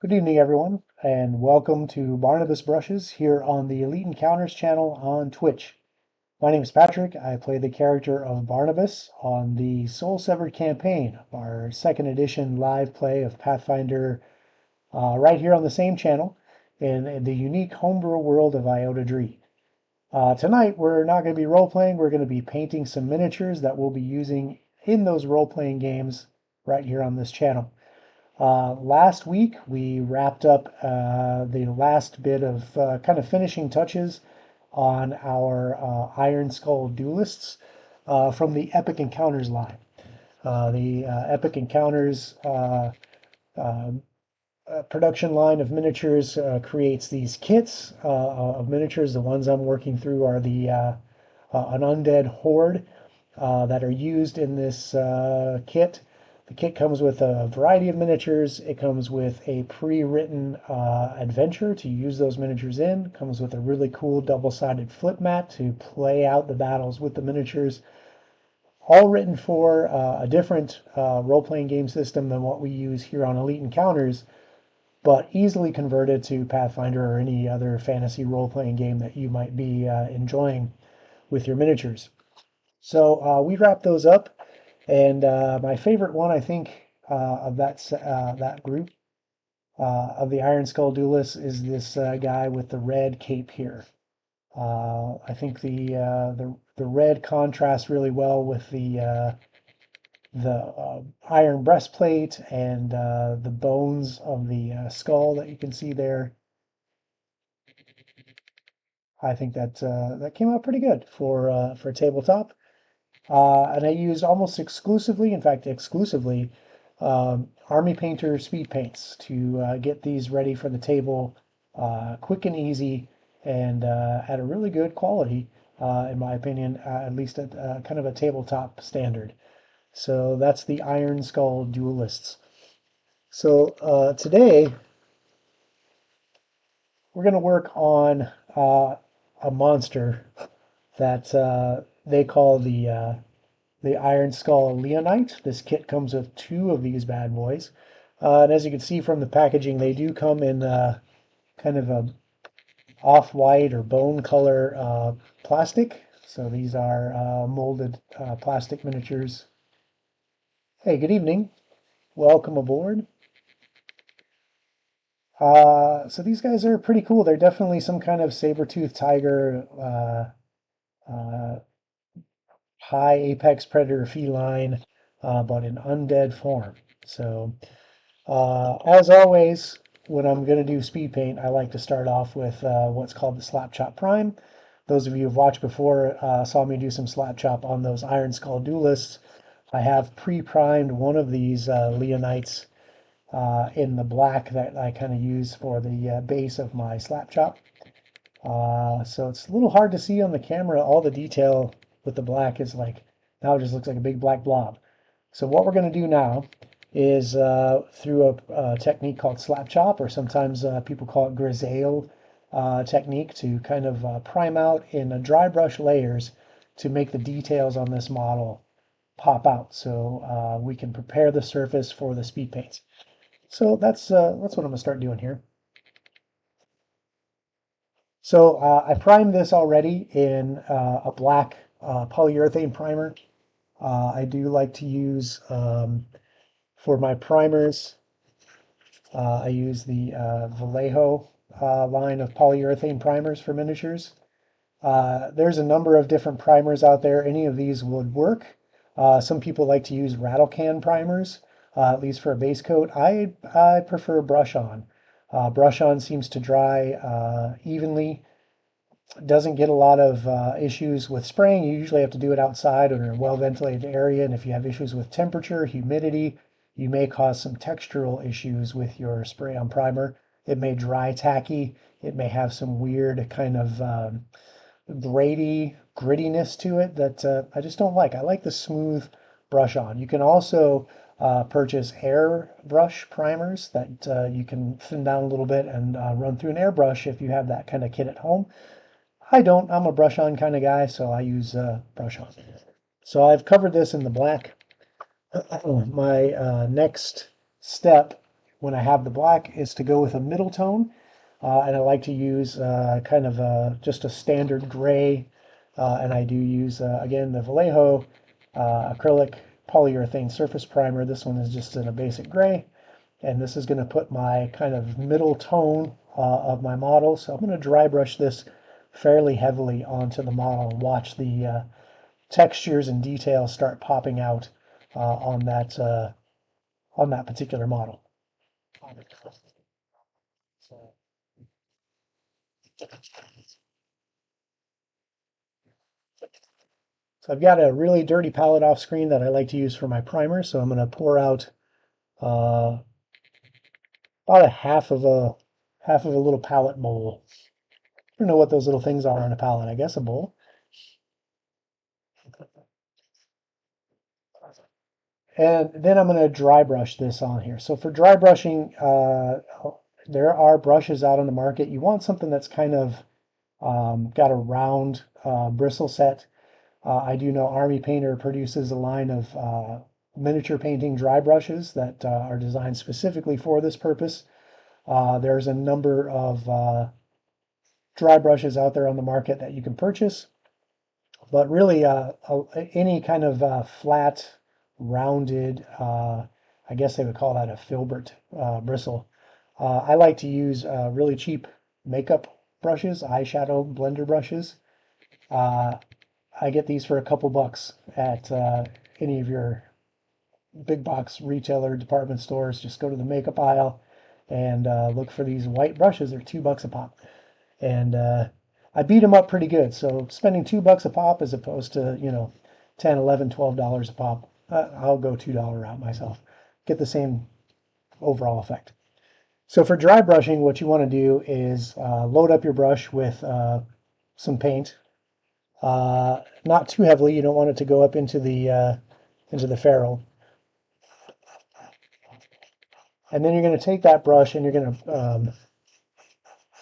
Good evening, everyone, and welcome to Barnabas Brushes here on the Elite Encounters channel on Twitch. My name is Patrick. I play the character of Barnabas on the Soul Severed campaign, our second edition live play of Pathfinder, right here on the same channel in the unique homebrew world of Iota Dree. Tonight, we're not going to be role-playing. We're going to be painting some miniatures that we'll be using in those role-playing games right here on this channel. Last week, we wrapped up the last bit of kind of finishing touches on our Iron Skull Duelists from the Epic Encounters line. The Epic Encounters production line of miniatures creates these kits of miniatures. The ones I'm working through are the an undead horde that are used in this kit. The kit comes with a variety of miniatures. It comes with a pre-written adventure to use those miniatures in. It comes with a really cool double-sided flip mat to play out the battles with the miniatures. All written for a different role-playing game system than what we use here on Elite Encounters, but easily converted to Pathfinder or any other fantasy role-playing game that you might be enjoying with your miniatures. So we wrapped those up. And my favorite one, I think, of that group of the Iron Skull Duelists is this guy with the red cape here. I think the red contrasts really well with the iron breastplate and the bones of the skull that you can see there. I think that came out pretty good for tabletop. And I use almost exclusively, in fact, exclusively, Army Painter speed paints to get these ready for the table quick and easy and at a really good quality, in my opinion, at least at kind of a tabletop standard. So that's the Iron Skull Duelists. So today we're going to work on a monster that they call the Iron Skull Leonite. This kit comes with two of these bad boys. And as you can see from the packaging, they do come in kind of a off-white or bone color plastic. So these are molded plastic miniatures. Hey, good evening. Welcome aboard. So these guys are pretty cool. They're definitely some kind of saber-toothed tiger, high apex predator feline, but in undead form. So as always, when I'm going to do speed paint, I like to start off with what's called the Slap Chop Prime. Those of you who've watched before saw me do some Slap Chop on those Iron Skull Duelists. I have pre-primed one of these Leonites in the black that I kind of use for the base of my Slap Chop. So it's a little hard to see on the camera. All the detail with the black is like, now it just looks like a big black blob. So what we're going to do now is through a technique called slap chop, or sometimes people call it grisaille technique, to kind of prime out in dry brush layers to make the details on this model pop out, so we can prepare the surface for the speed paints. So that's what I'm going to start doing here. So I primed this already in a black polyurethane primer. I do like to use for my primers, I use the Vallejo line of polyurethane primers for miniatures. There's a number of different primers out there. Any of these would work. Some people like to use rattle can primers, at least for a base coat. I prefer brush on. Brush on seems to dry evenly. Doesn't get a lot of issues with spraying. You usually have to do it outside or in a well-ventilated area. And if you have issues with temperature, humidity, you may cause some textural issues with your spray-on primer. It may dry tacky. It may have some weird kind of grittiness to it that I just don't like. I like the smooth brush on. You can also purchase airbrush primers that you can thin down a little bit and run through an airbrush if you have that kind of kit at home. I don't. I'm a brush on kind of guy, so I use brush on. So I've covered this in the black. My next step when I have the black is to go with a middle tone. And I like to use kind of just a standard gray. And I do use, again, the Vallejo acrylic polyurethane surface primer. This one is just in a basic gray. And this is going to put my kind of middle tone of my model. So I'm going to dry brush this fairly heavily onto the model and watch the textures and details start popping out on that particular model. So I've got a really dirty palette off screen that I like to use for my primer. So I'm going to pour out uh, about a half of a little palette bowl. I don't know what those little things are on a palette. I guess a bowl. And then I'm going to dry brush this on here. So for dry brushing, there are brushes out on the market. You want something that's kind of got a round bristle set. I do know Army Painter produces a line of miniature painting dry brushes that are designed specifically for this purpose. There's a number of dry brushes out there on the market that you can purchase, but really any kind of flat, rounded, I guess they would call that a filbert bristle. I like to use really cheap makeup brushes, eyeshadow blender brushes. I get these for a couple bucks at any of your big box retailer department stores. Just go to the makeup aisle and look for these white brushes. They're $2 a pop. And I beat them up pretty good. So spending $2 a pop as opposed to, 10, 11, $12 a pop, I'll go $2 route myself. Get the same overall effect. So for dry brushing, what you want to do is load up your brush with some paint. Not too heavily. You don't want it to go up into the ferrule. And then you're going to take that brush and you're going to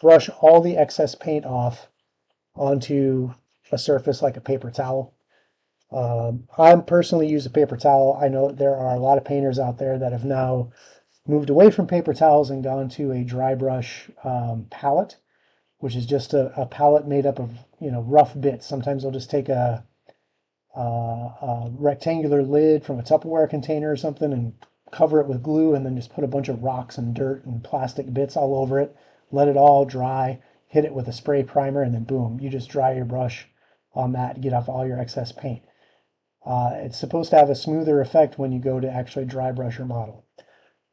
brush all the excess paint off onto a surface like a paper towel. I personally use a paper towel. I know there are a lot of painters out there that have now moved away from paper towels and gone to a dry brush palette, which is just a palette made up of rough bits. Sometimes they'll just take a rectangular lid from a Tupperware container or something and cover it with glue and then just put a bunch of rocks and dirt and plastic bits all over it. Let it all dry, hit it with a spray primer, and then boom, you just dry your brush on that, get off all your excess paint. It's supposed to have a smoother effect when you go to actually dry brush your model.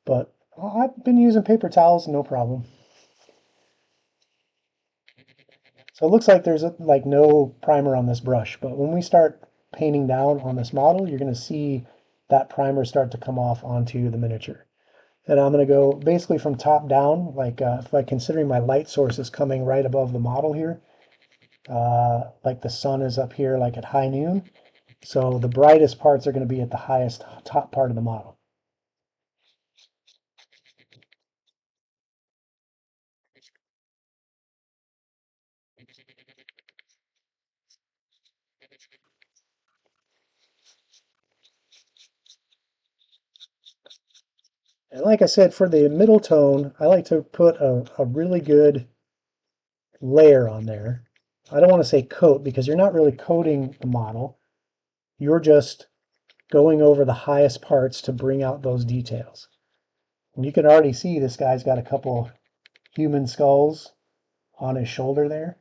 But I've been using paper towels, no problem. So it looks like there's like no primer on this brush, but when we start painting down on this model, you're going to see that primer start to come off onto the miniature. And I'm going to go basically from top down, like considering my light source is coming right above the model here, like the sun is up here like at high noon. So the brightest parts are going to be at the highest top part of the model. And like I said, for the middle tone, I like to put a really good layer on there. I don't want to say coat because you're not really coating the model. You're just going over the highest parts to bring out those details. And you can already see this guy's got a couple human skulls on his shoulder there.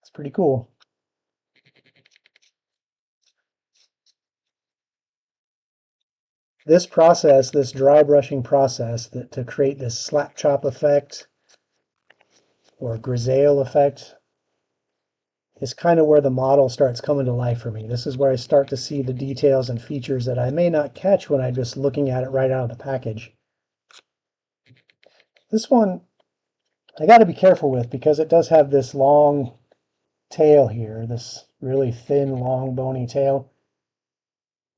It's pretty cool. This process, this dry brushing process, to create this slap chop effect or grisaille effect, is kind of where the model starts coming to life for me. This is where I start to see the details and features that I may not catch when I'm just looking at it right out of the package. This one I got to be careful with because it does have this long tail here, this really thin, long, bony tail.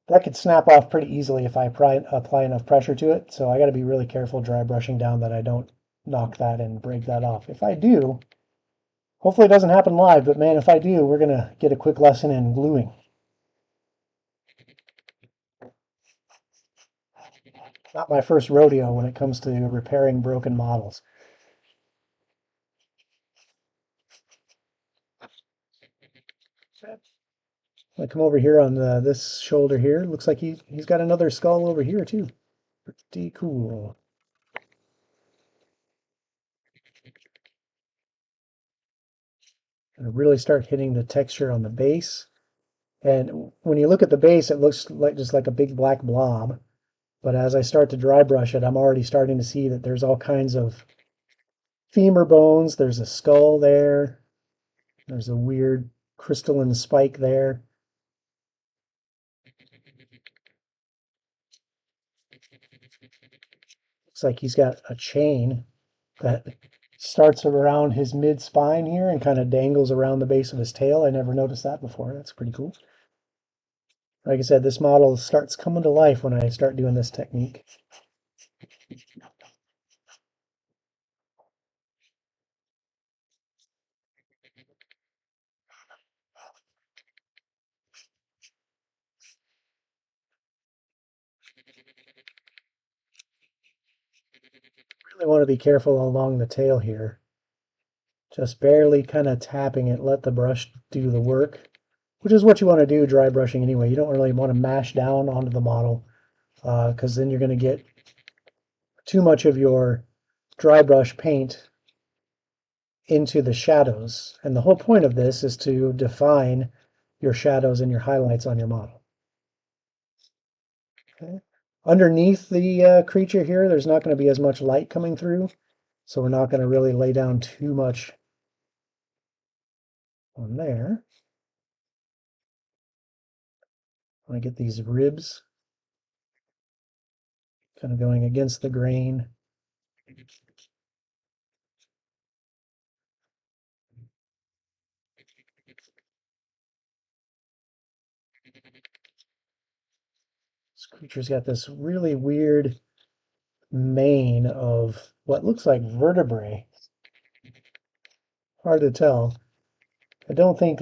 That could snap off pretty easily if I apply enough pressure to it, so I got to be really careful dry brushing down that I don't knock that and break that off. If I do, hopefully it doesn't happen live, but man, if I do, we're going to get a quick lesson in gluing. Not my first rodeo when it comes to repairing broken models. I come over here on this shoulder here. Looks like he's got another skull over here too. Pretty cool. And really start hitting the texture on the base. And when you look at the base, it looks like just like a big black blob. But as I start to dry brush it, I'm already starting to see that there's all kinds of femur bones. There's a skull there. There's a weird crystalline spike there. Looks like he's got a chain that starts around his mid spine here and kind of dangles around the base of his tail. I never noticed that before. That's pretty cool. Like I said, this model starts coming to life when I start doing this technique. Really want to be careful along the tail here. Just barely kind of tapping it, let the brush do the work, which is what you want to do dry brushing anyway. You don't really want to mash down onto the model because then you're going to get too much of your dry brush paint into the shadows. And the whole point of this is to define your shadows and your highlights on your model. Okay. Underneath the creature here, there's not going to be as much light coming through, so we're not going to really lay down too much on there. I get these ribs kind of going against the grain. This creature's got this really weird mane of what looks like vertebrae. Hard to tell. I don't think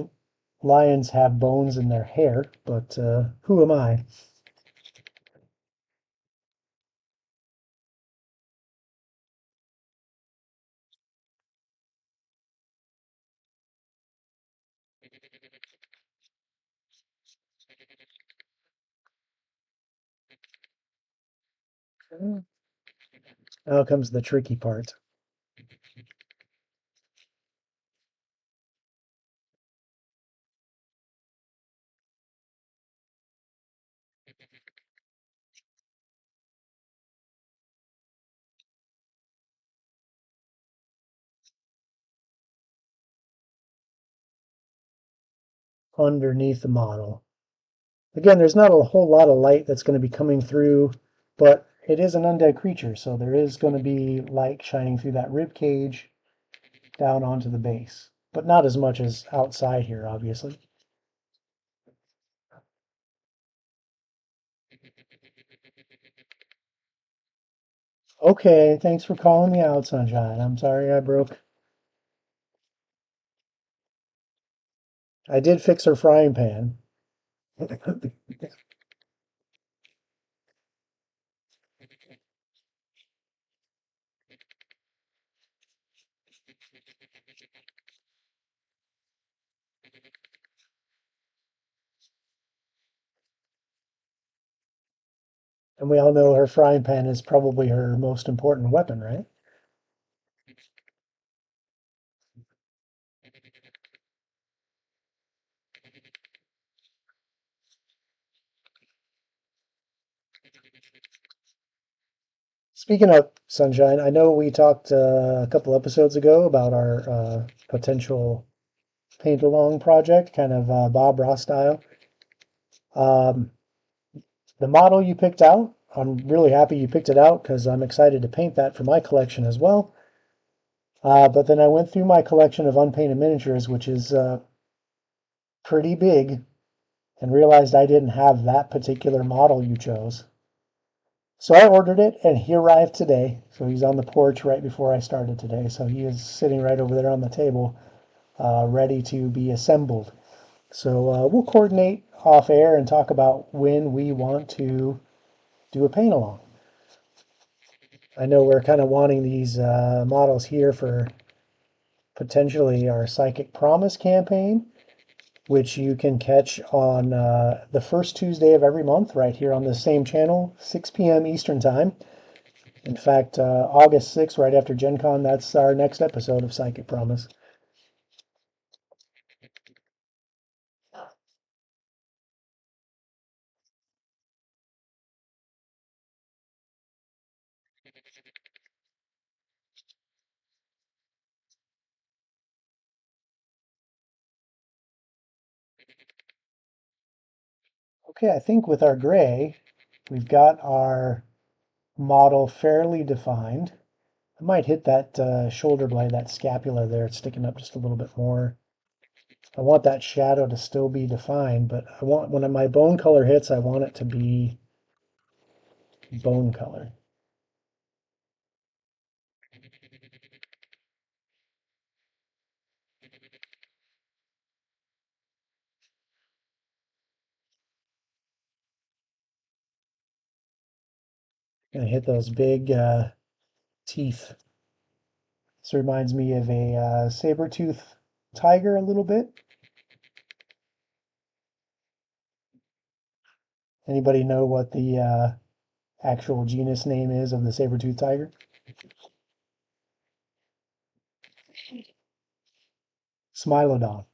lions have bones in their hair, but who am I? Now comes the tricky part. Underneath the model. Again, there's not a whole lot of light that's going to be coming through, but it is an undead creature, so there is going to be light shining through that rib cage down onto the base, but not as much as outside here, obviously. Okay, thanks for calling me out, Sunshine. I'm sorry I broke. I did fix her frying pan. And we all know her frying pan is probably her most important weapon, right? Speaking of Sunshine, I know we talked a couple episodes ago about our potential paint along project, kind of Bob Ross style. Um, the model you picked out, I'm really happy you picked it out because I'm excited to paint that for my collection as well. But then I went through my collection of unpainted miniatures, which is pretty big, and realized I didn't have that particular model you chose. So I ordered it, and he arrived today. So he's on the porch right before I started today. So he is sitting right over there on the table, ready to be assembled. So we'll coordinate off air and talk about when we want to do a paint along. I know we're kind of wanting these models here for potentially our Psychic Promise campaign, which you can catch on the first Tuesday of every month right here on the same channel, 6 p.m. Eastern Time. In fact, August 6th, right after Gen Con, that's our next episode of Psychic Promise. Okay, I think with our gray, we've got our model fairly defined. I might hit that shoulder blade, that scapula there, it's sticking up just a little bit more. I want that shadow to still be defined, but I want, when my bone color hits, I want it to be bone color. Gonna hit those big teeth. This reminds me of a saber-tooth tiger a little bit. Anybody know what the actual genus name is of the saber-tooth tiger? Smilodon.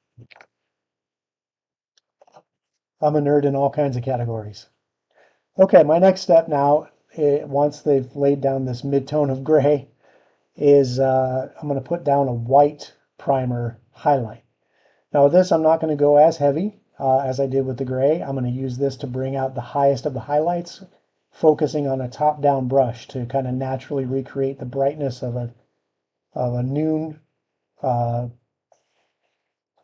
I'm a nerd in all kinds of categories. Okay, my next step now, once they've laid down this mid-tone of gray, is I'm going to put down a white primer highlight. Now with this, I'm not going to go as heavy as I did with the gray. I'm going to use this to bring out the highest of the highlights, focusing on a top-down brush to kind of naturally recreate the brightness of a uh,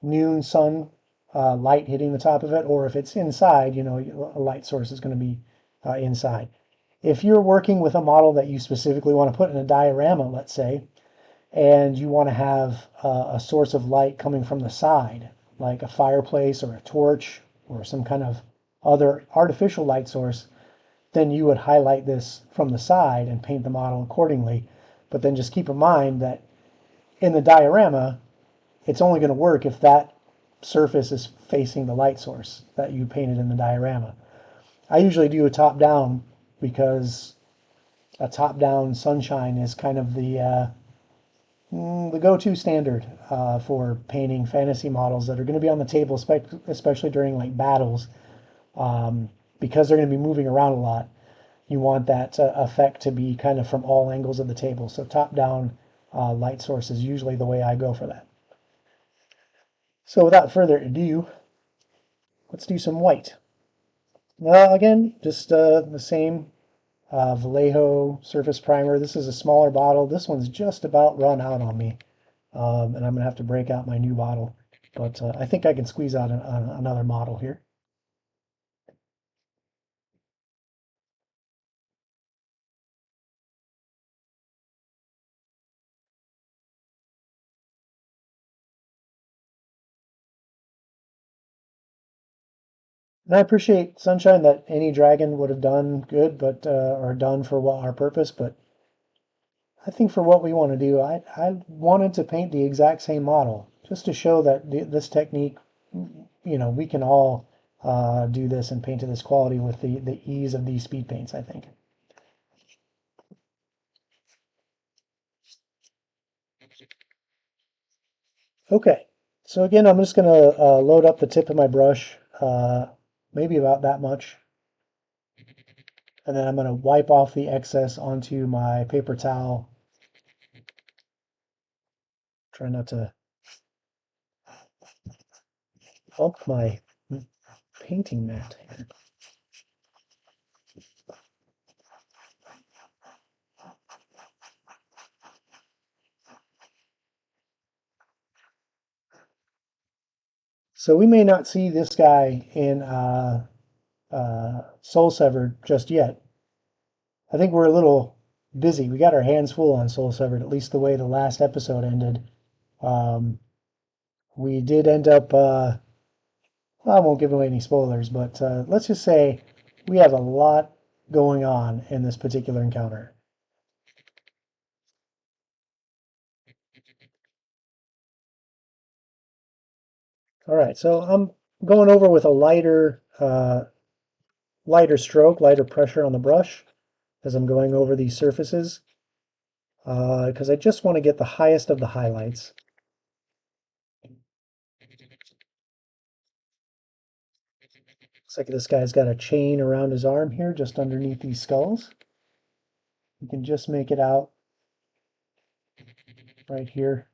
noon sun light hitting the top of it, or if it's inside, you know, a light source is going to be inside. If you're working with a model that you specifically want to put in a diorama, let's say, and you want to have a source of light coming from the side, like a fireplace or a torch or some kind of other artificial light source, then you would highlight this from the side and paint the model accordingly. But then just keep in mind that in the diorama, it's only going to work if that surface is facing the light source that you painted in the diorama. I usually do a top down because a top down sunshine is kind of the go-to standard for painting fantasy models that are going to be on the table, especially during like battles, because they're going to be moving around a lot. You want that effect to be kind of from all angles of the table. So top-down light source is usually the way I go for that. So without further ado, let's do some white. Again, just the same Vallejo surface primer. This is a smaller bottle. This one's just about run out on me. And I'm going to have to break out my new bottle. But I think I can squeeze out another model here. And I appreciate Sunshine that any dragon would have done good, but or done for what our purpose. But I think for what we want to do, I wanted to paint the exact same model just to show that this technique, you know, we can all do this and paint to this quality with the ease of these speed paints, I think. Okay, so again, I'm just going to load up the tip of my brush, maybe about that much, and then I'm going to wipe off the excess onto my paper towel. Try not to bump my painting mat. So we may not see this guy in Soul Severed just yet. I think we're a little busy. We got our hands full on Soul Severed, at least the way the last episode ended. Um, we did end up, I won't give away any spoilers, but let's just say we have a lot going on in this particular encounter. All right, so I'm going over with a lighter stroke, lighter pressure on the brush as I'm going over these surfaces because I just want to get the highest of the highlights. Looks like this guy's got a chain around his arm here, just underneath these skulls. You can just make it out right here.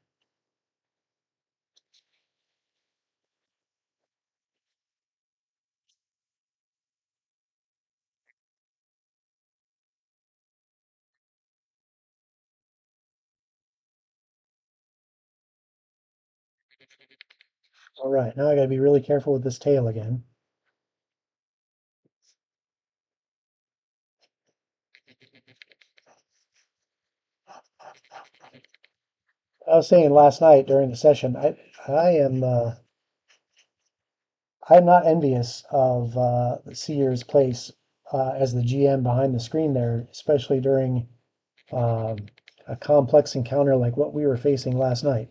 All right, now I gotta be really careful with this tail again. I was saying last night during the session, I am I'm not envious of Sears' place as the GM behind the screen there, especially during um, a complex encounter like what we were facing last night.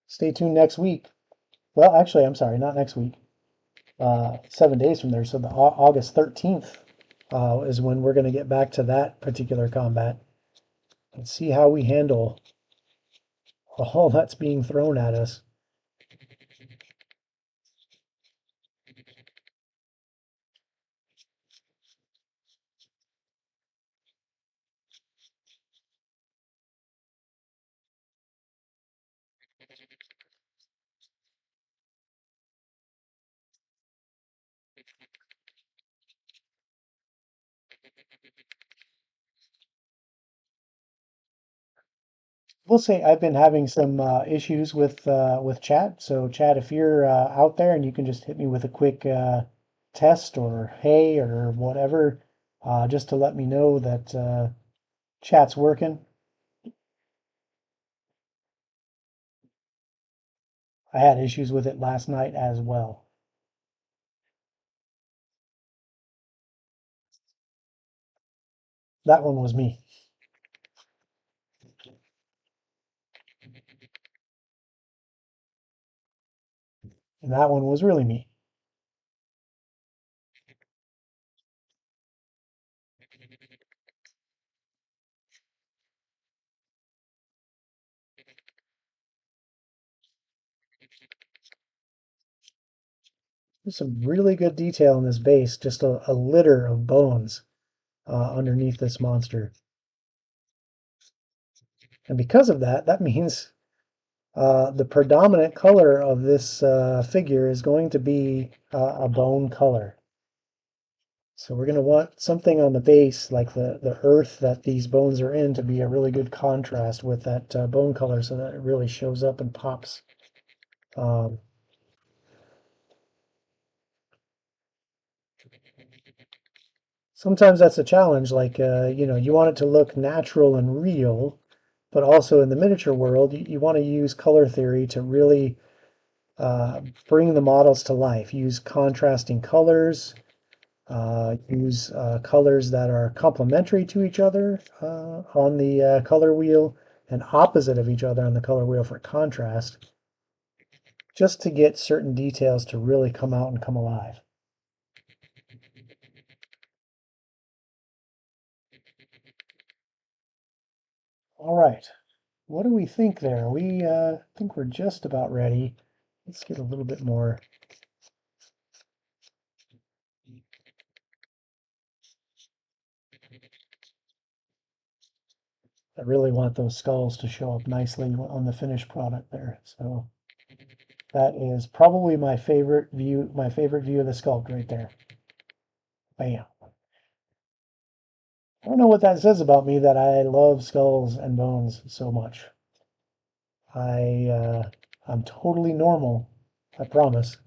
Stay tuned next week. Well, actually, I'm sorry, not next week. 7 days from there, so the August 13th is when we're going to get back to that particular combat and see how we handle all that's being thrown at us. We'll say I've been having some issues with chat. So chat, if you're out there and you can just hit me with a quick test or hey or whatever, just to let me know that chat's working. I had issues with it last night as well. That one was me, and that one was really me. There's some really good detail in this base, just a litter of bones underneath this monster. And because of that, that means the predominant color of this figure is going to be a bone color. So we're going to want something on the base, like the earth that these bones are in, to be a really good contrast with that bone color so that it really shows up and pops. Um, Sometimes that's a challenge, like, you want it to look natural and real, but also in the miniature world, you want to use color theory to really bring the models to life. Use contrasting colors, use colors that are complementary to each other on the color wheel and opposite of each other on the color wheel for contrast, just to get certain details to really come out and come alive. All right, what do we think there? We think we're just about ready. Let's get a little bit more. I really want those skulls to show up nicely on the finished product there. So that is probably my favorite view of the sculpt right there. Bam. I don't know what that says about me that I love skulls and bones so much. I'm totally normal, I promise.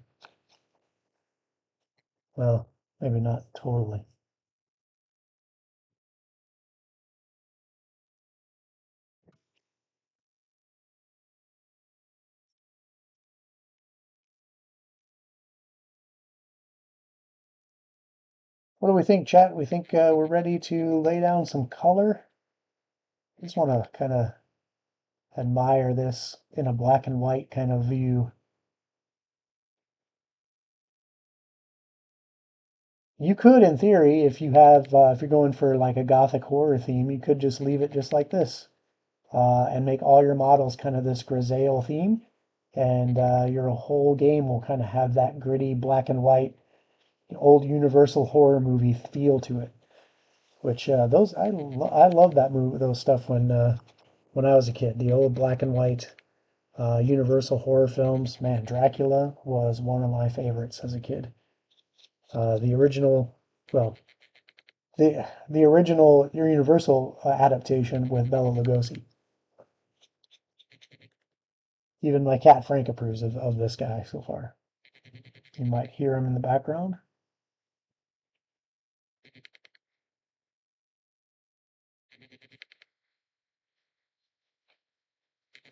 Well, maybe not totally. What do we think, chat? We think we're ready to lay down some color. I just want to kind of admire this in a black and white kind of view. You could, in theory, if you're going for like a gothic horror theme, you could just leave it just like this, and make all your models kind of this grisaille theme, and your whole game will kind of have that gritty black and white old Universal horror movie feel to it. Which those I love that movie, those stuff when I was a kid. The old black and white Universal horror films. Man, Dracula was one of my favorites as a kid. The original, well, the original Universal adaptation with Bela Lugosi. Even my cat Frank approves of this guy so far. You might hear him in the background.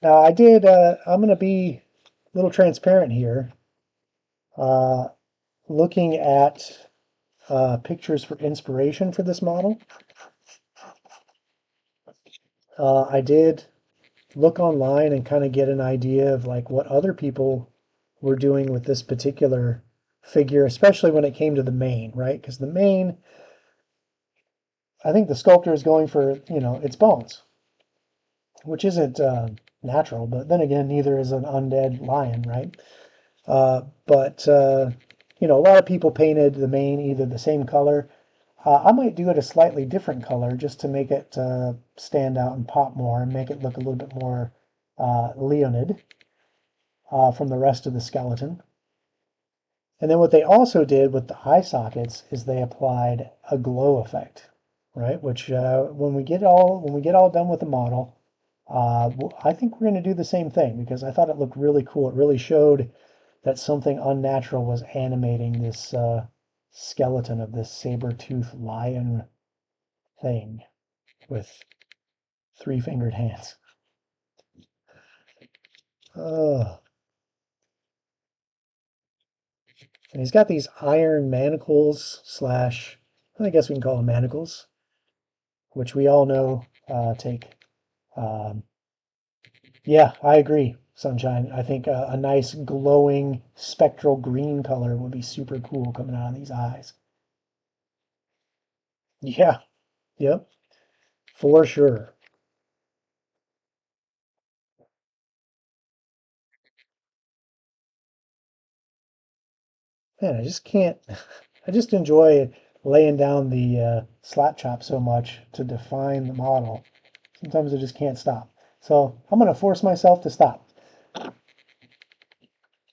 Now I did. I'm going to be a little transparent here. Uh, Looking at pictures for inspiration for this model, I did look online and kind of get an idea of like what other people were doing with this particular figure, especially when it came to the mane, right? Because the mane, I think the sculptor is going for, its bones, which isn't natural, but then again, neither is an undead lion, right? But a lot of people painted the mane either the same color. I might do it a slightly different color just to make it stand out and pop more and make it look a little bit more Leonid from the rest of the skeleton. And then what they also did with the eye sockets is they applied a glow effect, right? Which when we get all done with the model, I think we're going to do the same thing because I thought it looked really cool. It really showed that something unnatural was animating this skeleton of this saber-toothed lion thing with three-fingered hands. Oh, and he's got these iron manacles slash, I guess we can call them manacles, which we all know take. Um, yeah, I agree, Sunshine. I think a nice glowing spectral green color would be super cool coming out of these eyes. Yeah, yep, for sure. Man, I just can't. I just enjoy laying down the slap chop so much to define the model. Sometimes I just can't stop. So I'm going to force myself to stop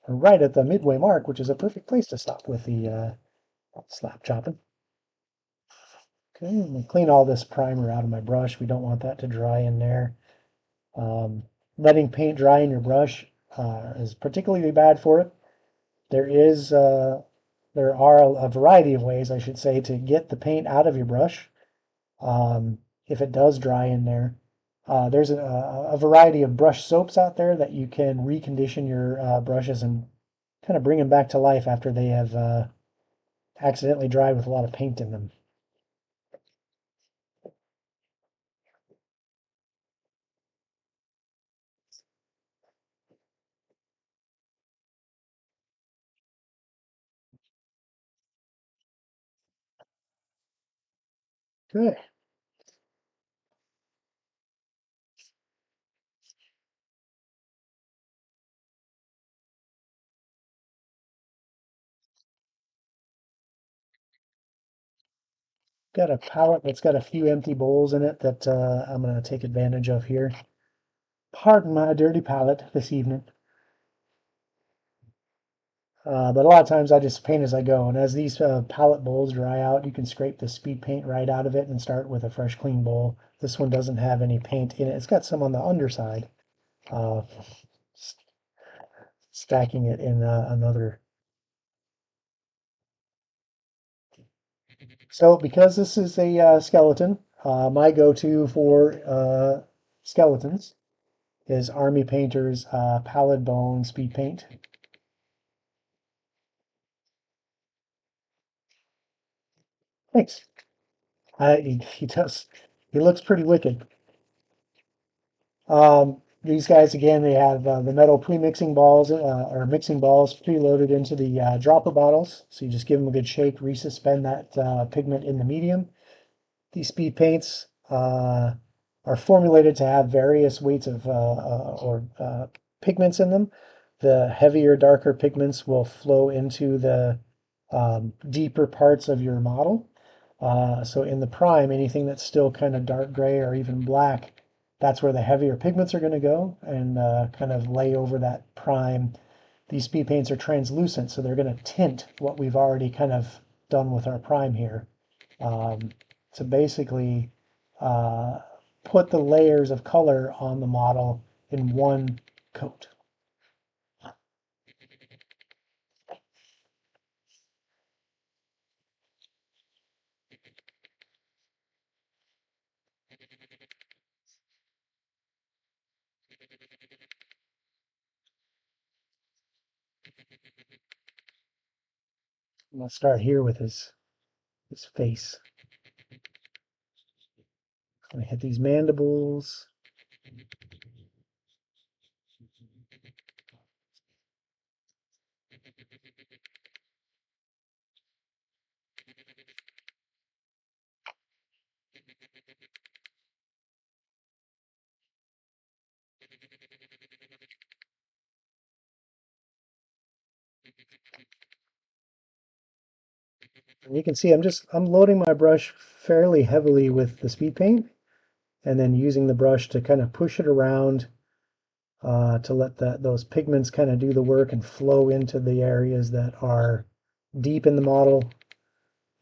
right at the midway mark, which is a perfect place to stop with the slap chopping. Okay, I'm going to clean all this primer out of my brush. We don't want that to dry in there. Um, Letting paint dry in your brush is particularly bad for it. There is there are a variety of ways, I should say, to get the paint out of your brush if it does dry in there. There's a variety of brush soaps out there that you can recondition your brushes and kind of bring them back to life after they have accidentally dried with a lot of paint in them. Good. Got a palette that's got a few empty bowls in it that I'm going to take advantage of here. Pardon my dirty palette this evening. But a lot of times I just paint as I go. And as these palette bowls dry out, you can scrape the speed paint right out of it and start with a fresh, clean bowl. This one doesn't have any paint in it. It's got some on the underside, uh, stacking it in another. So because this is a skeleton, my go-to for skeletons is Army Painter's Pallid Bone Speed Paint. Thanks. He does. He looks pretty wicked. These guys, again, they have the metal pre-mixing balls or mixing balls preloaded into the dropper bottles. So you just give them a good shake, resuspend that pigment in the medium. These speed paints are formulated to have various weights of pigments in them. The heavier, darker pigments will flow into the deeper parts of your model. So in the prime, anything that's still kind of dark gray or even black, that's where the heavier pigments are going to go and kind of lay over that prime. These speed paints are translucent, so they're going to tint what we've already kind of done with our prime here. Um, to basically uh, put the layers of color on the model in one coat. I'm going to start here with his face. I'm going to hit these mandibles. And you can see I'm loading my brush fairly heavily with the speed paint and then using the brush to kind of push it around to let those pigments kind of do the work and flow into the areas that are deep in the model.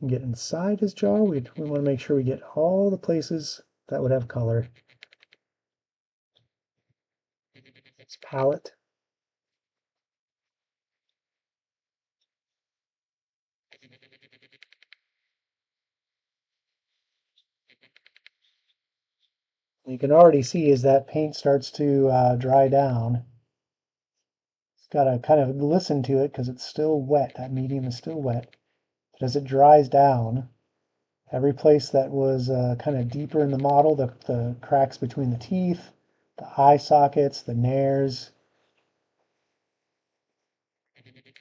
Get inside his jaw. We want to make sure we get all the places that would have color. His palate. You can already see as that paint starts to dry down. It's got to kind of listen to it because it's still wet. That medium is still wet. But as it dries down, every place that was kind of deeper in the model, the cracks between the teeth, the eye sockets, the nares,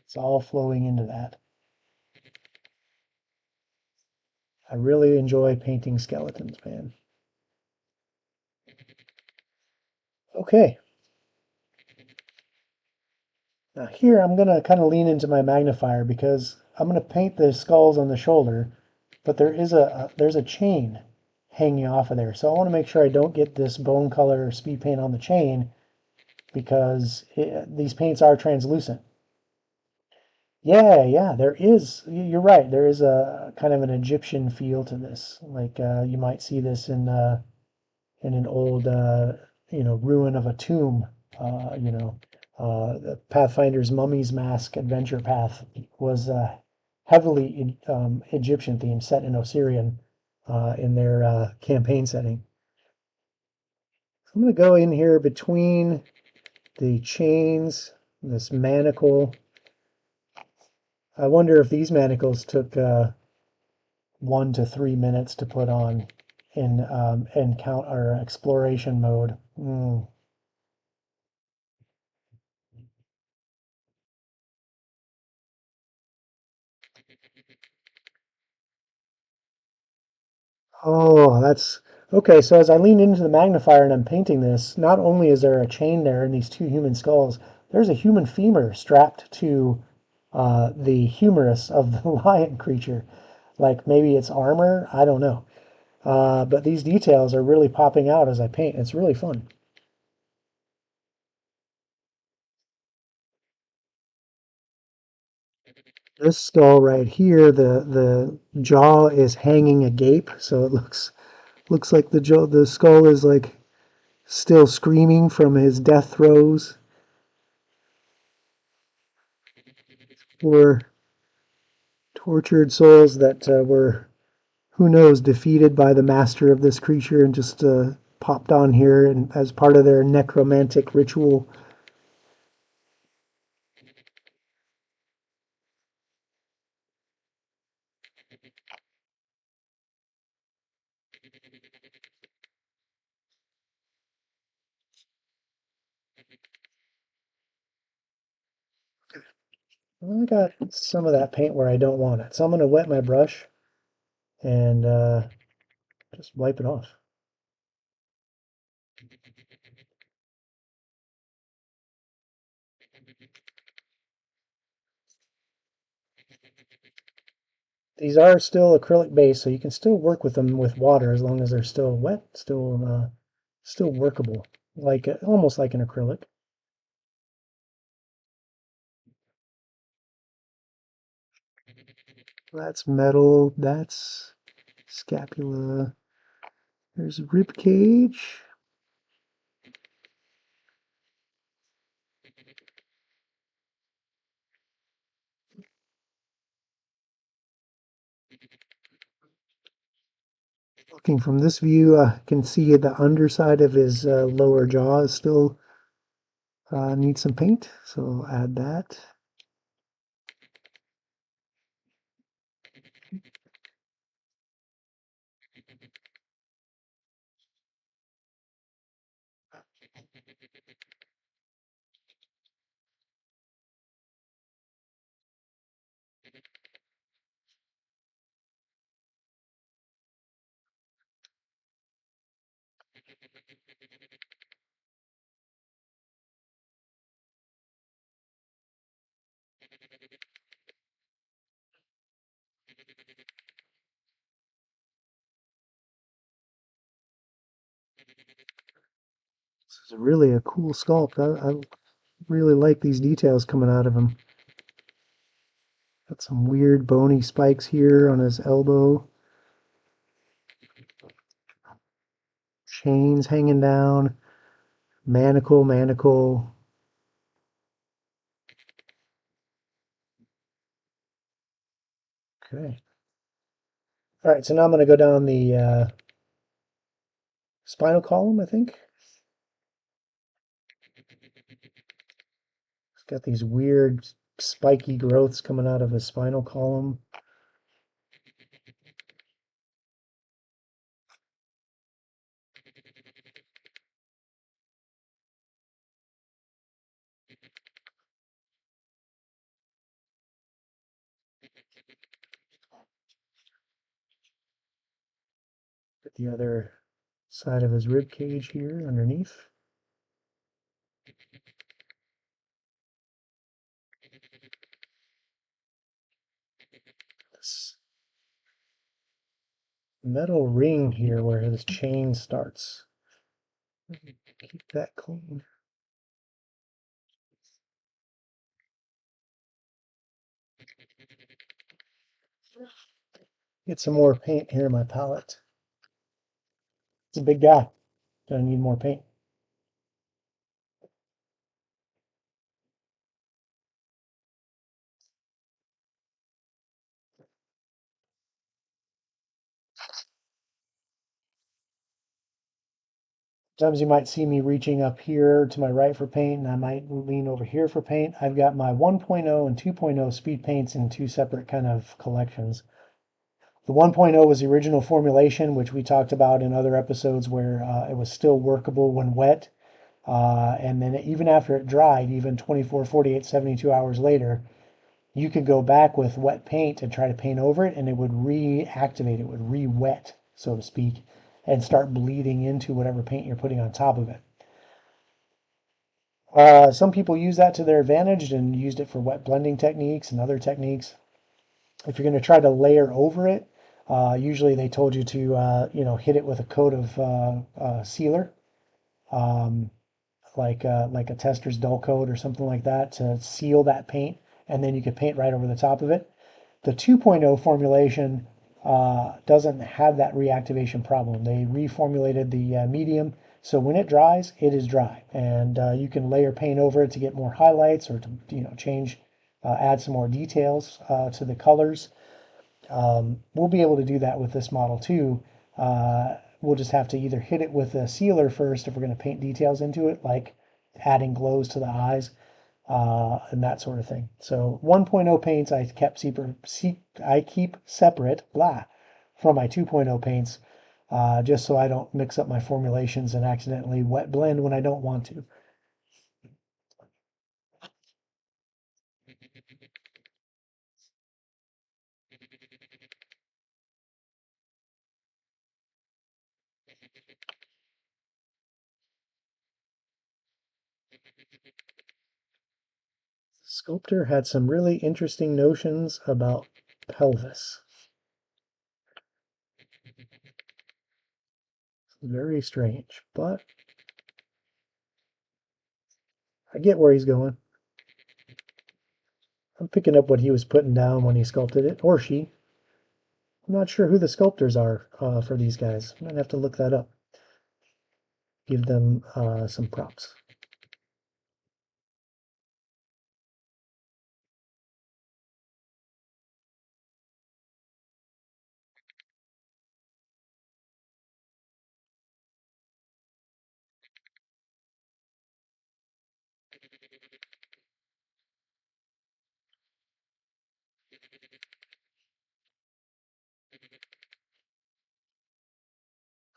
it's all flowing into that. I really enjoy painting skeletons, man. Okay, now here I'm going to kind of lean into my magnifier because I'm going to paint the skulls on the shoulder, but there's a chain hanging off of there. So I want to make sure I don't get this bone color speed paint on the chain because these paints are translucent. Yeah, there is. You're right. There is a kind of an Egyptian feel to this. Like you might see this in an old ruin of a tomb. The Pathfinder's Mummy's Mask adventure path was heavily Egyptian themed, set in Osirian in their campaign setting. I'm going to go in here between the chains, this manacle. I wonder if these manacles took 1 to 3 minutes to put on in count or exploration mode. Oh, that's okay. So as I lean into the magnifier and I'm painting this, not only is there a chain there and these two human skulls, there's a human femur strapped to the humerus of the lion creature. Like maybe it's armor, I don't know. But these details are really popping out as I paint. It's really fun. This skull right here, the jaw is hanging agape, so it looks like the skull is like still screaming from his death throes. Or tortured souls that were, who knows, defeated by the master of this creature and just popped on here and as part of their necromantic ritual. I got some of that paint where I don't want it. So I'm going to wet my brush and just wipe it off. These are still acrylic based, so you can still work with them with water as long as they're still wet, still workable, like almost like an acrylic. That's metal. That's scapula. There's rib cage. Looking from this view, I can see the underside of his lower jaw is still needs some paint, so I'll add that. This is really a cool sculpt. I really like these details coming out of him. Got some weird bony spikes here on his elbow. Chains hanging down. Manacle. Okay. All right, so now I'm going to go down the spinal column, I think. It's got these weird spiky growths coming out of his spinal column. Get the other side of his rib cage here underneath. This metal ring here where his chain starts. Keep that clean. Get some more paint here in my palette. It's a big guy. Gonna need more paint. Sometimes you might see me reaching up here to my right for paint, and I might lean over here for paint. I've got my 1.0 and 2.0 speed paints in two separate kind of collections. The 1.0 was the original formulation, which we talked about in other episodes, where it was still workable when wet. And then even after it dried, even 24, 48, 72 hours later, you could go back with wet paint and try to paint over it, and it would reactivate, it would re-wet, so to speak, and start bleeding into whatever paint you're putting on top of it. Some people use that to their advantage and used it for wet blending techniques and other techniques. If you're going to try to layer over it, usually they told you to, hit it with a coat of sealer, um, like a tester's dull coat or something like that to seal that paint, and then you could paint right over the top of it. The 2.0 formulation doesn't have that reactivation problem. They reformulated the medium, so when it dries, it is dry, and you can layer paint over it to get more highlights or to change, add some more details to the colors. We'll be able to do that with this model too. We'll just have to either hit it with a sealer first if we're going to paint details into it, like adding glows to the eyes, and that sort of thing. So 1.0 paints I keep separate, from my 2.0 paints, just so I don't mix up my formulations and accidentally wet blend when I don't want to. Sculptor had some really interesting notions about pelvis. Very strange, but I get where he's going. I'm picking up what he was putting down when he sculpted it, or she. I'm not sure who the sculptors are for these guys. I might have to look that up. Give them some props.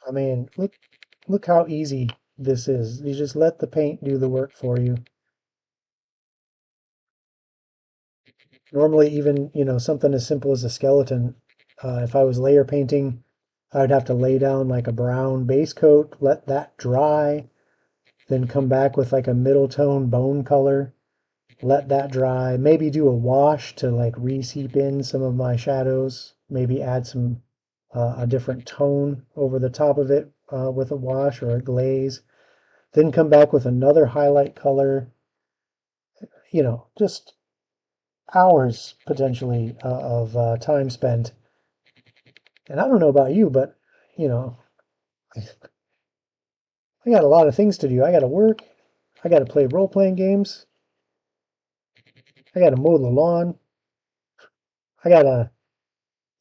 I mean, look how easy this is. You just let the paint do the work for you. Normally, even, something as simple as a skeleton, if I was layer painting, I'd have to lay down like a brown base coat, let that dry, then come back with like a middle tone bone color, let that dry, maybe do a wash to like reseep in some of my shadows, maybe add a different tone over the top of it with a wash or a glaze, then come back with another highlight color, just hours potentially of time spent. And I don't know about you, but you know, I got a lot of things to do. I got to work. I got to play role playing games. I got to mow the lawn. I got to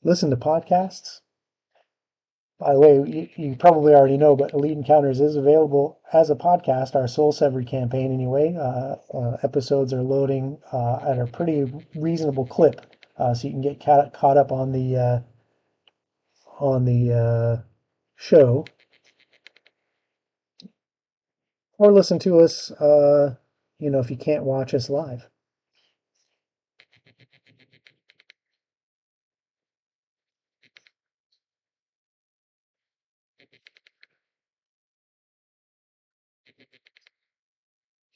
listen to podcasts. By the way, you probably already know, but Elite Encounters is available as a podcast, our Soul Severed campaign anyway. Episodes are loading at a pretty reasonable clip, so you can get caught up on the show, or listen to us, if you can't watch us live.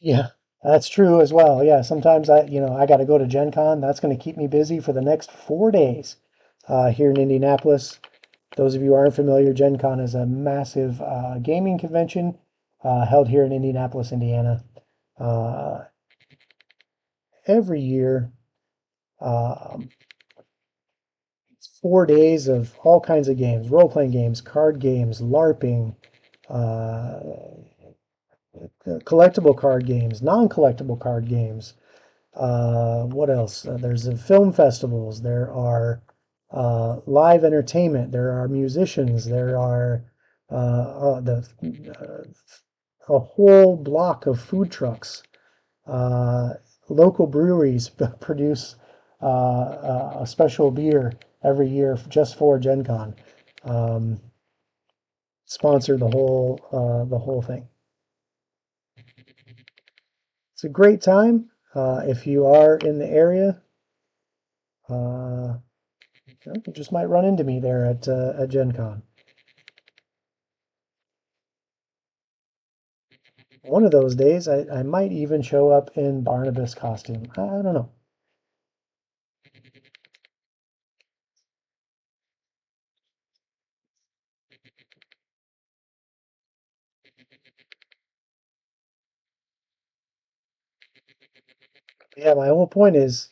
Yeah, that's true as well. Yeah, sometimes I got to go to Gen Con. That's going to keep me busy for the next 4 days here in Indianapolis. Those of you who aren't familiar, Gen Con is a massive gaming convention held here in Indianapolis, Indiana. Uh, every year, um, it's 4 days of all kinds of games, role-playing games, card games, LARPing, uh, collectible card games, non-collectible card games. What else? There's film festivals. There are live entertainment. There are musicians. There are a whole block of food trucks. Uh, Local breweries produce a special beer every year just for Gen Con. Um, Sponsor the whole thing. It's a great time. If you are in the area, uh, you just might run into me there at Gen Con. One of those days, I might even show up in Barnabas costume. I don't know. Yeah, my whole point is,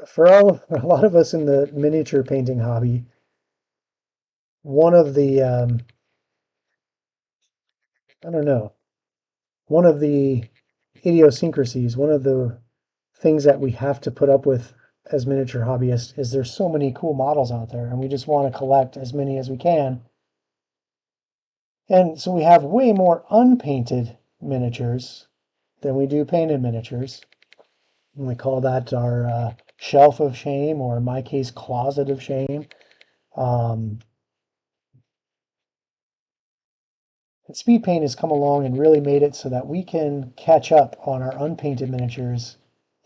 for a lot of us in the miniature painting hobby, one of the I don't know, one of the idiosyncrasies, one of the things that we have to put up with as miniature hobbyists is there's so many cool models out there, and we just want to collect as many as we can. And so we have way more unpainted miniatures than we do painted miniatures. And we call that our shelf of shame, or in my case, closet of shame. Um, and speed paint has come along and really made it so that we can catch up on our unpainted miniatures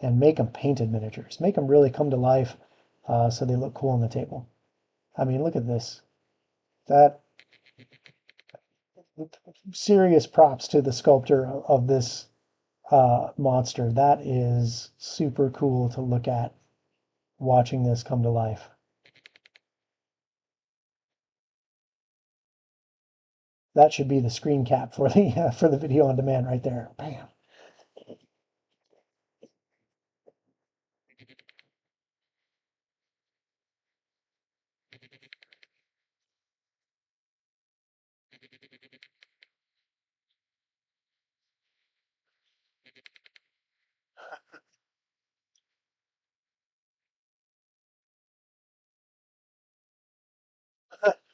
and make them painted miniatures, make them really come to life so they look cool on the table. I mean, look at this. That serious props to the sculptor of this monster. That is super cool to look at watching this come to life. That should be the screen cap for the video on demand right there. Bam.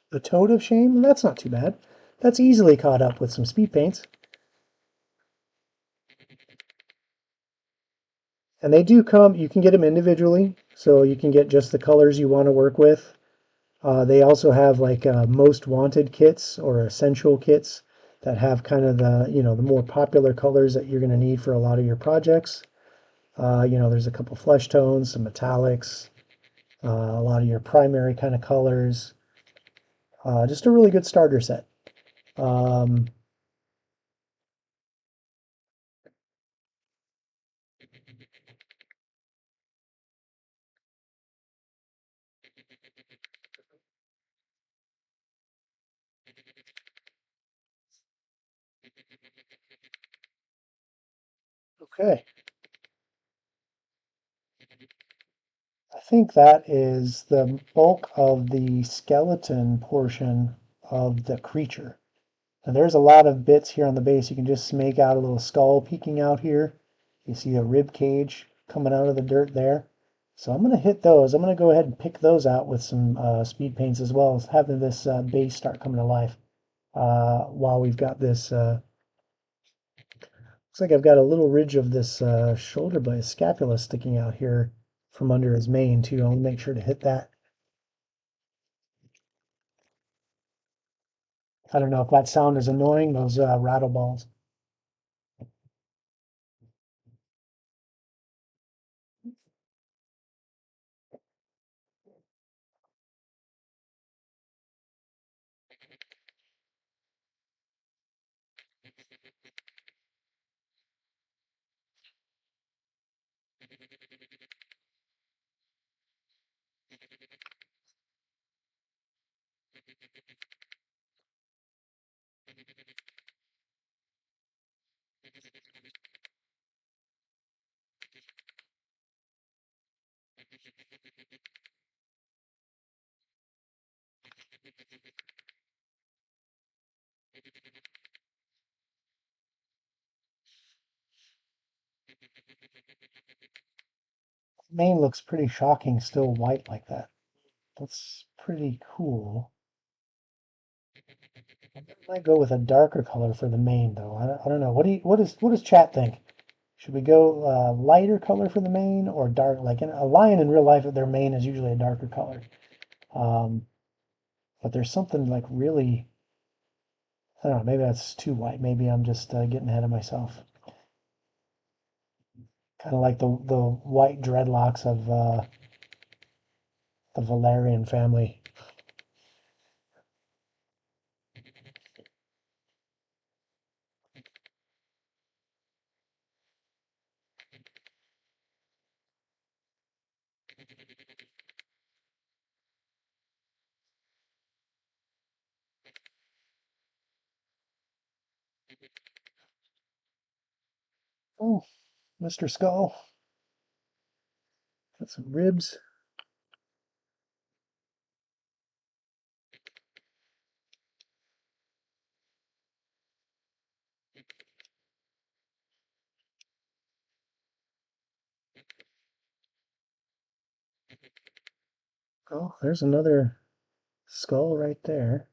The Toad of Shame? That's not too bad. That's easily caught up with some speed paints. And they do come, you can get them individually, so you can get just the colors you want to work with. They also have like most wanted kits or essential kits that have kind of the more popular colors that you're going to need for a lot of your projects. There's a couple flesh tones, some metallics, a lot of your primary kind of colors. Just a really good starter set. Um, okay, I think that is the bulk of the skeleton portion of the creature. And there's a lot of bits here on the base. You can just make out a little skull peeking out here. You see a rib cage coming out of the dirt there. So I'm going to hit those. I'm going to go ahead and pick those out with some speed paints as well as having this base start coming to life while we've got this. Looks like I've got a little ridge of this shoulder blade scapula sticking out here from under his mane too. I'll make sure to hit that. I don't know if that sound is annoying, those rattle balls. Mane looks pretty shocking, still white like that. That's pretty cool. I might go with a darker color for the mane, though. I don't know. What does chat think? Should we go lighter color for the mane or dark? Like a lion in real life, their mane is usually a darker color. Um, but there's something like really, I don't know. Maybe that's too white. Maybe I'm just getting ahead of myself. Kind of like the white dreadlocks of the Valerian family. Oh, Mr. Skull, got some ribs. Oh, there's another skull right there.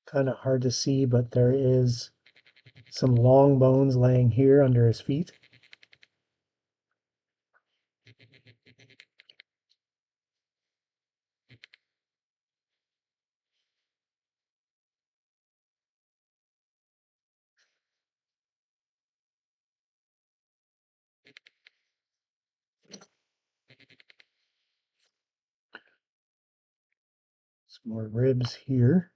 Kind of hard to see, but there is some long bones laying here under his feet. More ribs here.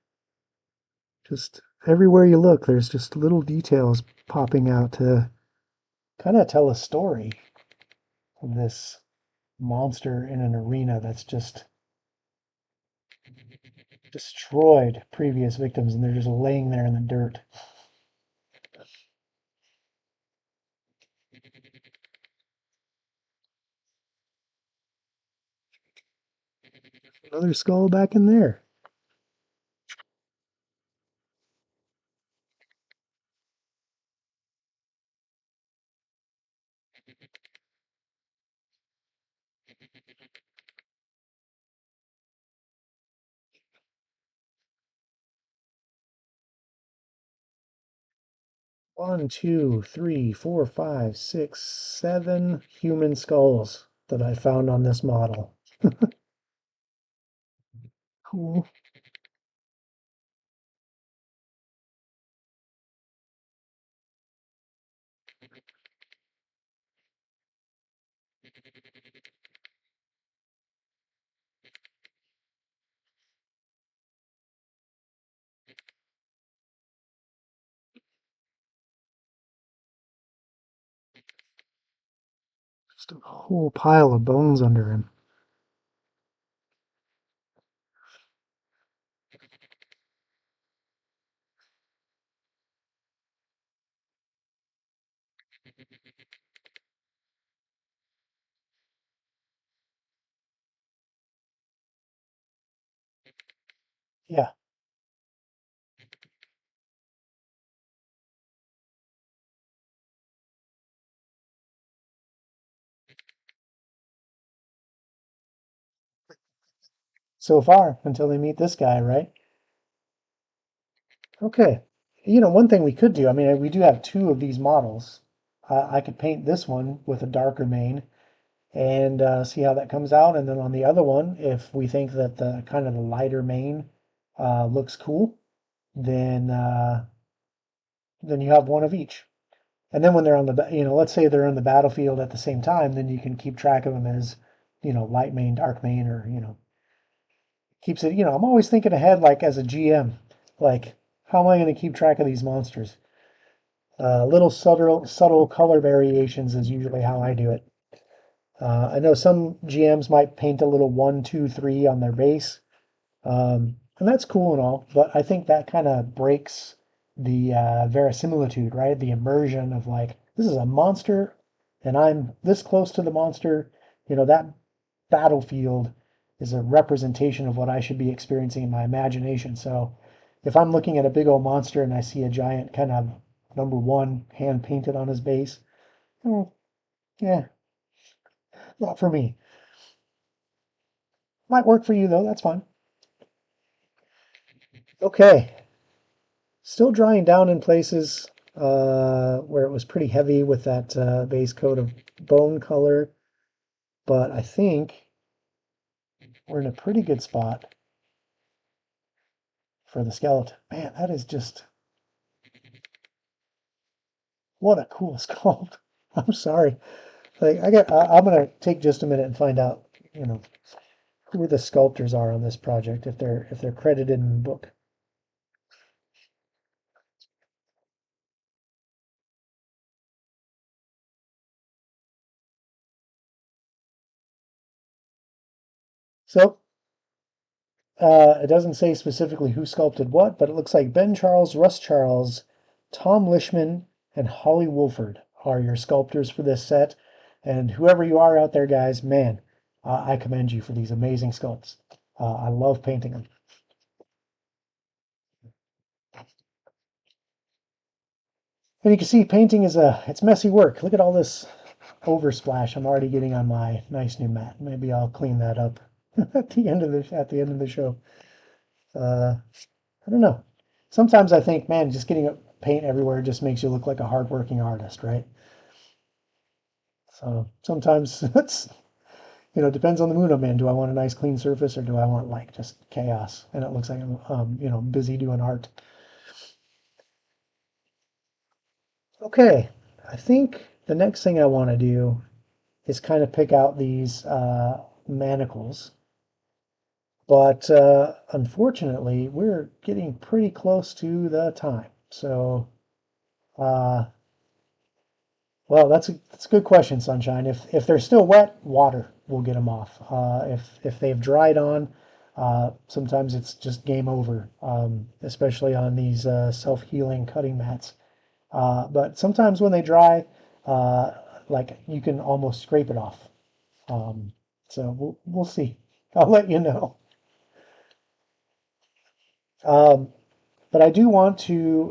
Just everywhere you look, there's just little details popping out to kind of tell a story of this monster in an arena that's just destroyed previous victims and they're just laying there in the dirt. Another skull back in there. One, two, three, four, five, six, 7 human skulls that I found on this model. Cool. Just a whole pile of bones under him. Yeah. So far, until they meet this guy, right? Okay. One thing we could do, I mean, we do have two of these models. I could paint this one with a darker mane and see how that comes out. And then on the other one, if we think that the kind of the lighter mane looks cool, then then you have one of each. And then when they're on let's say they're on the battlefield at the same time, then you can keep track of them as, light mane, dark mane, or, keeps it, I'm always thinking ahead, like as a GM, like, how am I going to keep track of these monsters? Little subtle color variations is usually how I do it. I know some GMs might paint a little one, two, three on their base, and that's cool and all, but I think that kind of breaks the verisimilitude, right? The immersion of like, this is a monster, and I'm this close to the monster. That battlefield is a representation of what I should be experiencing in my imagination. So if I'm looking at a big old monster and I see a giant kind of number one hand painted on his base, oh, yeah, not for me. Might work for you though, that's fine. Okay, still drying down in places where it was pretty heavy with that base coat of bone color, but I think we're in a pretty good spot for the skeleton. Man, that is just what a cool sculpt. I'm sorry. Like I'm gonna take just a minute and find out, who the sculptors are on this project if they're credited in the book. So it doesn't say specifically who sculpted what, but it looks like Ben Charles, Russ Charles, Tom Lishman, and Holly Wolford are your sculptors for this set. And whoever you are out there, guys, man, I commend you for these amazing sculpts. I love painting them. And you can see painting it's messy work. Look at all this oversplash I'm already getting on my nice new mat. Maybe I'll clean that up at the end of the show. Uh, I don't know. Sometimes I think, man, just getting paint everywhere just makes you look like a hardworking artist, right? So sometimes it's, depends on the mood I'm in. Do I want a nice clean surface or do I want like just chaos and it looks like I'm, busy doing art? Okay, I think the next thing I want to do is kind of pick out these manacles. But unfortunately, we're getting pretty close to the time. So, uh, well, that's a good question, Sunshine. If they're still wet, water will get them off. If they've dried on, sometimes it's just game over, especially on these self-healing cutting mats. But sometimes when they dry, uh, like you can almost scrape it off. Um, so we'll see. I'll let you know. Um, but I do want to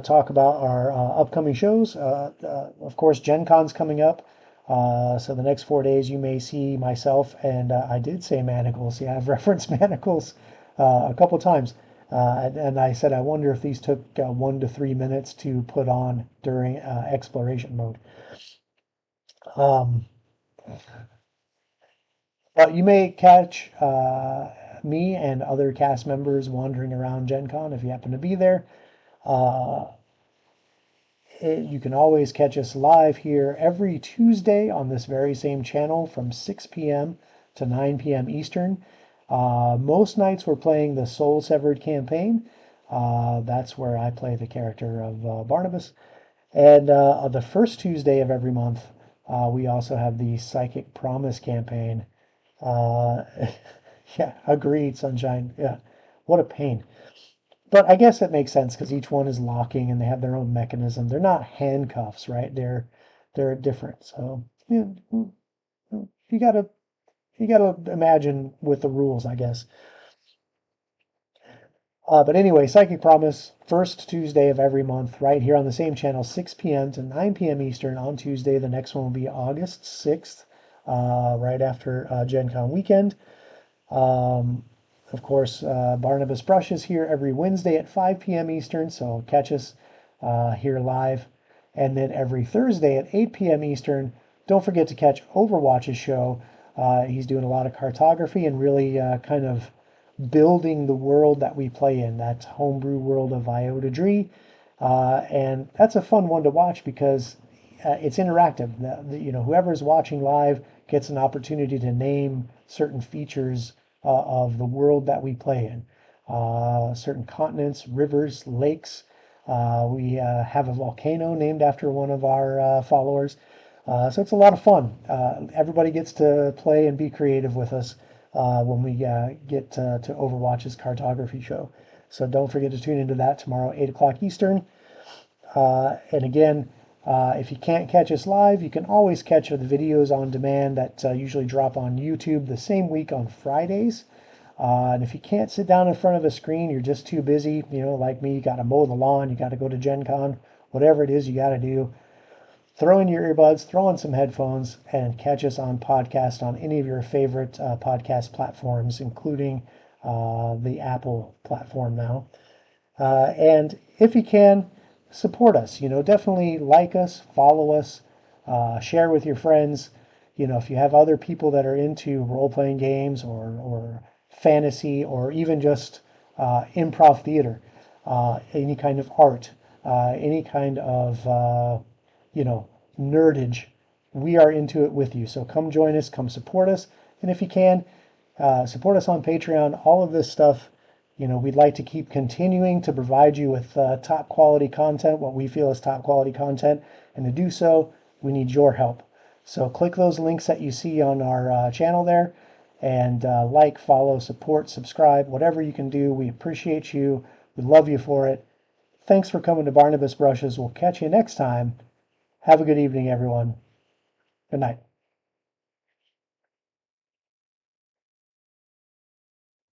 talk about our upcoming shows. Of course, Gen Con's coming up. So the next 4 days, you may see myself, and I did say manacles. Yeah, I've referenced manacles a couple times. And I said, I wonder if these took 1 to 3 minutes to put on during exploration mode. Um, but you may catch me and other cast members wandering around Gen Con if you happen to be there. Uh, You can always catch us live here every Tuesday on this very same channel from 6 p.m. to 9 p.m. Eastern. Most nights we're playing the Soul Severed campaign. That's where I play the character of Barnabas. And the first Tuesday of every month, we also have the Psychic Promise campaign. Uh, yeah, agreed, Sunshine. Yeah, what a pain. But I guess it makes sense because each one is locking and they have their own mechanism. They're not handcuffs, right? They're different. So yeah, you gotta you gotta imagine with the rules, I guess. But anyway, Psychic Promise, first Tuesday of every month, right here on the same channel, 6 p.m. to 9 p.m. Eastern on Tuesday. The next one will be August 6th, right after Gen Con weekend. Um, of course, Barnabas Brush is here every Wednesday at 5 p.m. Eastern, so catch us here live. And then every Thursday at 8 p.m. Eastern, don't forget to catch Overwatch's show. He's doing a lot of cartography and really kind of building the world that we play in, that homebrew world of Iota Dree. And that's a fun one to watch because it's interactive. Whoever's watching live gets an opportunity to name certain features of the world that we play in. Certain continents, rivers, lakes. We have a volcano named after one of our followers. So it's a lot of fun. Everybody gets to play and be creative with us when we get to Overwatch's cartography show. So don't forget to tune into that tomorrow, 8 o'clock Eastern. And again, if you can't catch us live, you can always catch the videos on demand that usually drop on YouTube the same week on Fridays. And if you can't sit down in front of a screen, you're just too busy, like me, you got to mow the lawn, you got to go to Gen Con, whatever it is you got to do, throw in your earbuds, throw in some headphones, and catch us on podcast on any of your favorite podcast platforms, including the Apple platform now. And if you can, support us. Definitely like us, follow us, share with your friends. If you have other people that are into role playing games or fantasy or even just improv theater, any kind of art, any kind of you know nerdage, we are into it with you. So come join us, come support us, and if you can, support us on Patreon. All of this stuff, we'd like to keep continuing to provide you with top quality content, what we feel is top quality content. And to do so, we need your help. So click those links that you see on our channel there and like, follow, support, subscribe, whatever you can do. We appreciate you. We love you for it. Thanks for coming to Barnabas Brushes. We'll catch you next time. Have a good evening, everyone. Good night.